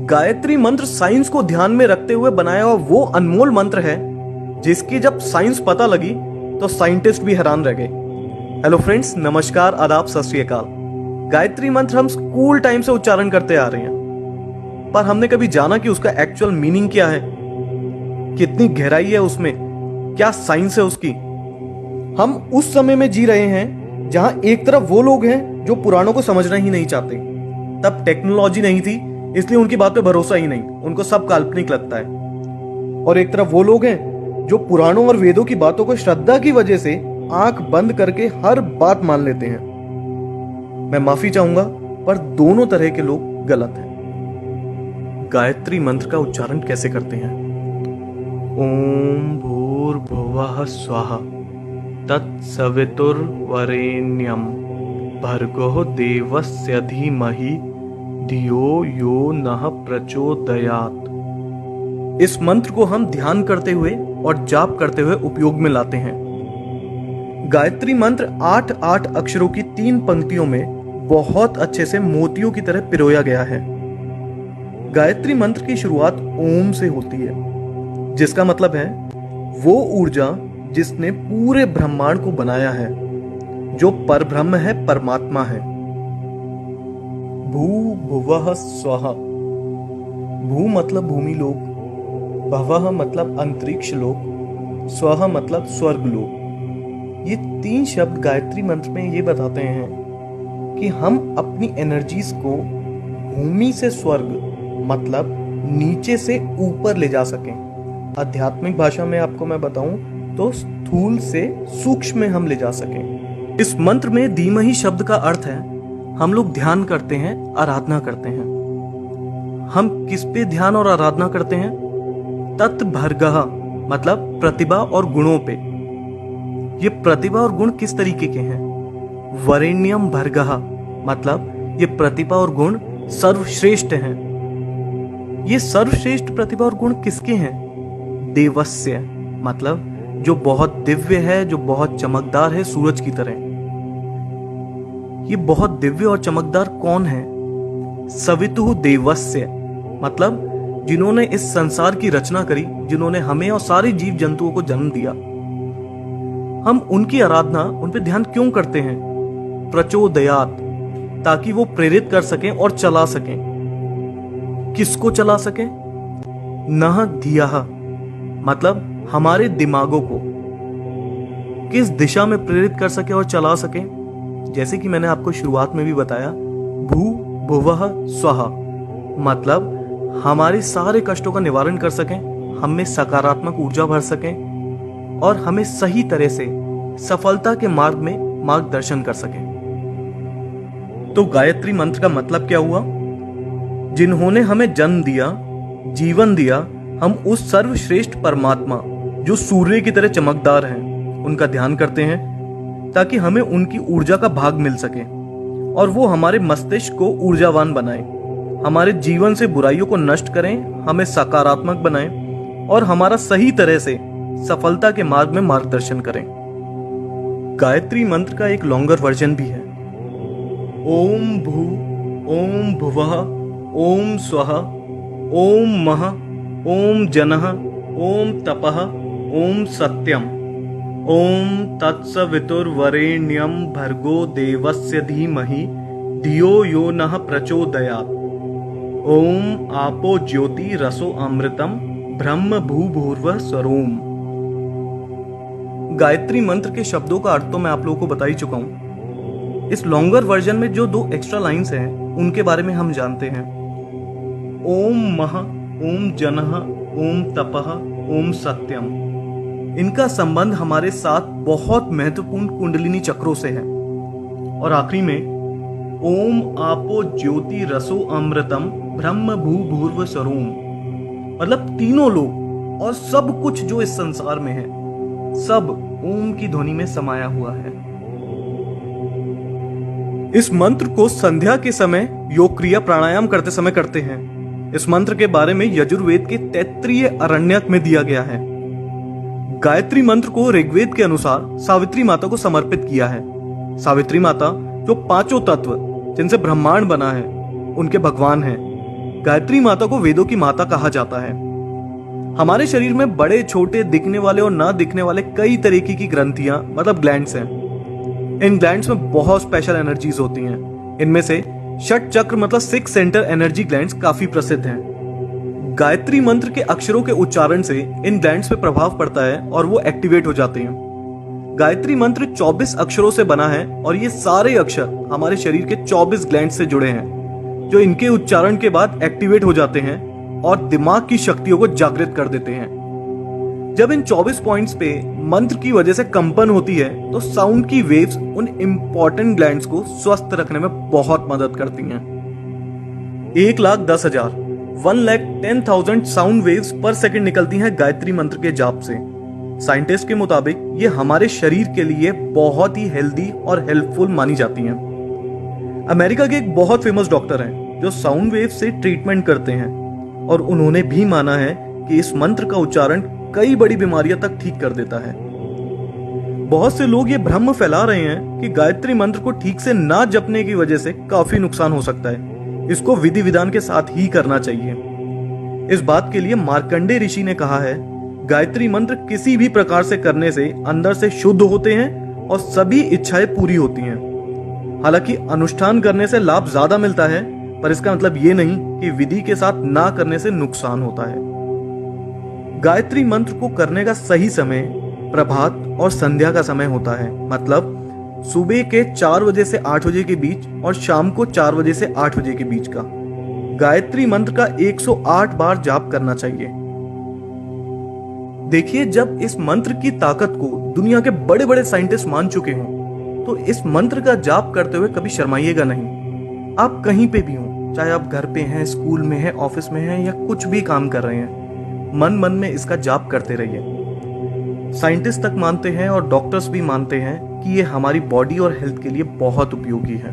गायत्री मंत्र साइंस को ध्यान में रखते हुए बनाया हुआ वो अनमोल मंत्र है जिसकी जब साइंस पता लगी तो साइंटिस्ट भी हैरान रह गए। हेलो फ्रेंड्स, नमस्कार, आदाब, सत श्री अकाल। गायत्री मंत्र हम स्कूल टाइम से उच्चारण करते आ रहे हैं, पर हमने कभी जाना कि उसका एक्चुअल मीनिंग क्या है, कितनी गहराई है उसमें, क्या साइंस है उसकी। हम उस समय में जी रहे हैं जहां एक तरफ वो लोग हैं जो पुराणों को समझना ही नहीं चाहते। तब टेक्नोलॉजी नहीं थी, इसलिए उनकी बात पे भरोसा ही नहीं, उनको सब काल्पनिक लगता है। और एक तरफ वो लोग हैं जो पुराणों और वेदों की बातों को श्रद्धा की वजह से आंख बंद करके हर बात मान लेते हैं। मैं माफी चाहूंगा, पर दोनों तरह के लोग गलत हैं। गायत्री मंत्र का उच्चारण कैसे करते हैं? ओम भूर्भुवः स्वः तत्सवितुर्वरेण्यं भर्गो देवस्य धीमहि धियो यो नः प्रचोदयात्। इस मंत्र को हम ध्यान करते हुए और जाप करते हुए उपयोग में लाते हैं। गायत्री मंत्र 8 अक्षरों की 3 पंक्तियों में बहुत अच्छे से मोतियों की तरह पिरोया गया है। गायत्री मंत्र की शुरुआत ओम से होती है, जिसका मतलब है वो ऊर्जा जिसने पूरे ब्रह्मांड को बनाया है, जो परब्रह्म है, परमात्मा है। भू भुवः स्वः। भू मतलब भूमि लोक, भवः मतलब अंतरिक्ष लोक, स्वः मतलब स्वर्ग लोक। ये 3 शब्द गायत्री मंत्र में ये बताते हैं कि हम अपनी एनर्जीज को भूमि से स्वर्ग मतलब नीचे से ऊपर ले जा सकें। आध्यात्मिक भाषा में आपको मैं बताऊं तो स्थूल से सूक्ष्म में हम ले जा सकें। इस मंत्र में धीमहि शब्द का अर्थ है हम लोग ध्यान करते हैं, आराधना करते हैं। हम किस पे ध्यान और आराधना करते हैं? तत्भर्गः मतलब प्रतिभा और गुणों पे। ये प्रतिभा और गुण किस तरीके के हैं? वरेण्यम भर्गः मतलब ये प्रतिभा और गुण सर्वश्रेष्ठ हैं। ये सर्वश्रेष्ठ प्रतिभा और गुण किसके हैं? देवस्य मतलब जो बहुत दिव्य है, जो बहुत चमकदार है, सूरज की तरह। ये बहुत दिव्य और चमकदार कौन है? सवितुः देवस्य मतलब जिन्होंने इस संसार की रचना करी, जिन्होंने हमें और सारे जीव जंतुओं को जन्म दिया। हम उनकी आराधना, उन पे ध्यान क्यों करते हैं? प्रचोदयात्, ताकि वो प्रेरित कर सकें और चला सकें। किसको चला सकें? नः धियः मतलब हमारे दिमागों को किस दिशा में प्रेरित कर सके और चला सके। जैसे कि मैंने आपको शुरुआत में भी बताया, भू भुवः स्वः मतलब हमारे सारे कष्टों का निवारण कर सकें, हम में सकारात्मक ऊर्जा भर सकें और हमें सही तरह से सफलता के मार्ग में मार्गदर्शन कर सकें। तो गायत्री मंत्र का मतलब क्या हुआ? जिन्होंने हमें जन्म दिया, जीवन दिया, हम उस सर्वश्रेष्ठ परमात्मा जो सूर्य की तरह चमकदार हैं, उनका ध्यान करते हैं ताकि हमें उनकी ऊर्जा का भाग मिल सके और वो हमारे मस्तिष्क को ऊर्जावान बनाएं, हमारे जीवन से बुराइयों को नष्ट करें, हमें सकारात्मक बनाएं और हमारा सही तरह से सफलता के मार्ग में मार्गदर्शन करें। गायत्री मंत्र का एक लॉन्गर वर्जन भी है। ओम भू, ओम भुवः, ओम स्वः, ओम मः, ओम जनः, ओम तपः, ओम सत्यम, ओम तत्सवितुर्वरेण्यं भर्गो देवस्य धीमहि धियो यो नः प्रचोदयात्। ओम आपो ज्योति रसो अमृतम ब्रह्म भूभुर्वः स्वरोम। गायत्री मंत्र के शब्दों का अर्थ तो मैं आप लोगों को बता ही चुका हूं। इस लॉन्गर वर्जन में जो 2 एक्स्ट्रा लाइंस हैं उनके बारे में हम जानते हैं। ओम मः, ओम जनः, ओम तपः, ओम सत्यम। इनका संबंध हमारे साथ बहुत महत्वपूर्ण कुंडलिनी चक्रों से है। और आखिरी में ओम आपो ज्योति रसो अमृतम ब्रह्म भूभुर्व स्वरोम मतलब तीनों लोग और सब कुछ जो इस संसार में है, सब ओम की ध्वनि में समाया हुआ है। इस मंत्र को संध्या के समय योग क्रिया प्राणायाम करते समय करते हैं। इस मंत्र के बारे में यजुर्वेद के तैत्तिरीय अरण्यक में दिया गया है। गायत्री मंत्र को ऋग्वेद के अनुसार सावित्री माता को समर्पित किया है। सावित्री माता जो 5 तत्व जिनसे ब्रह्मांड बना है, उनके भगवान हैं। गायत्री माता को वेदों की माता कहा जाता है। हमारे शरीर में बड़े छोटे दिखने वाले और ना दिखने वाले कई तरीके की ग्रंथियां मतलब ग्लैंड्स हैं। इन ग्लैंड्स में बहुत स्पेशल एनर्जीज होती हैं। इनमें से षट चक्र मतलब 6 सेंटर एनर्जी ग्लैंड्स काफी प्रसिद्ध हैं। गायत्री मंत्र के अक्षरों के उच्चारण से इन ग्लैंड्स पे प्रभाव पड़ता है और वो एक्टिवेट हो जाते हैं। गायत्री मंत्र 24 अक्षरों से बना है और ये सारे अक्षर हमारे शरीर के 24 ग्लैंड्स से जुड़े हैं, जो इनके उच्चारण के बाद एक्टिवेट हो जाते हैं और दिमाग की शक्तियों को जागृत कर देते हैं। जब इन 24 पॉइंट्स पे मंत्र की वजह से कंपन होती है तो साउंड की वेव्स उन इंपॉर्टेंट ग्लैंड्स को स्वस्थ रखने में बहुत मदद करती हैं। 1,10,000 1,10,000 साउंड वेव्स पर सेकंड निकलती हैं गायत्री मंत्र के जाप से। साइंटिस्ट के मुताबिक ये हमारे शरीर के लिए बहुत ही हेल्दी और हेल्पफुल मानी जाती हैं। अमेरिका के एक बहुत फेमस डॉक्टर हैं जो साउंड वेव से ट्रीटमेंट करते हैं और उन्होंने भी माना है कि इस मंत्र का उच्चारण कई बड़ी बीमारियां तक ठीक कर देता है। बहुत से लोग ये भ्रम फैला रहे हैं कि गायत्री मंत्र को ठीक से ना जपने की वजह से काफी नुकसान हो सकता है। इसको विधि विधान के साथ ही करना चाहिए। इस बात के लिए मार्कंडे ऋषि ने कहा है, गायत्री मंत्र किसी भी प्रकार से करने से अंदर से शुद्ध होते हैं और सभी इच्छाएं पूरी होती हैं। हालांकि अनुष्ठान करने से लाभ ज्यादा मिलता है, पर इसका मतलब ये नहीं कि विधि के साथ ना करने से नुकसान होता है। गायत्री मंत्र को करने का सही समय प्रभात और संध्या का समय होता है, मतलब सुबह के 4 बजे से 8 बजे के बीच और शाम को 4 बजे से 8 बजे के बीच का। गायत्री मंत्र का 108 बार जाप करना चाहिए। देखिए, जब इस मंत्र की ताकत को दुनिया के बड़े बड़े साइंटिस्ट मान चुके हों, तो इस मंत्र का जाप करते हुए कभी शर्माइएगा नहीं। आप कहीं पे भी हों, चाहे आप घर पे हैं, स्कूल में हैं, ऑफिस में हैं या कुछ भी काम कर रहे हैं, मन मन में इसका जाप करते रहिए। साइंटिस्ट तक मानते हैं और डॉक्टर्स भी मानते हैं कि ये हमारी बॉडी और हेल्थ के लिए बहुत उपयोगी है।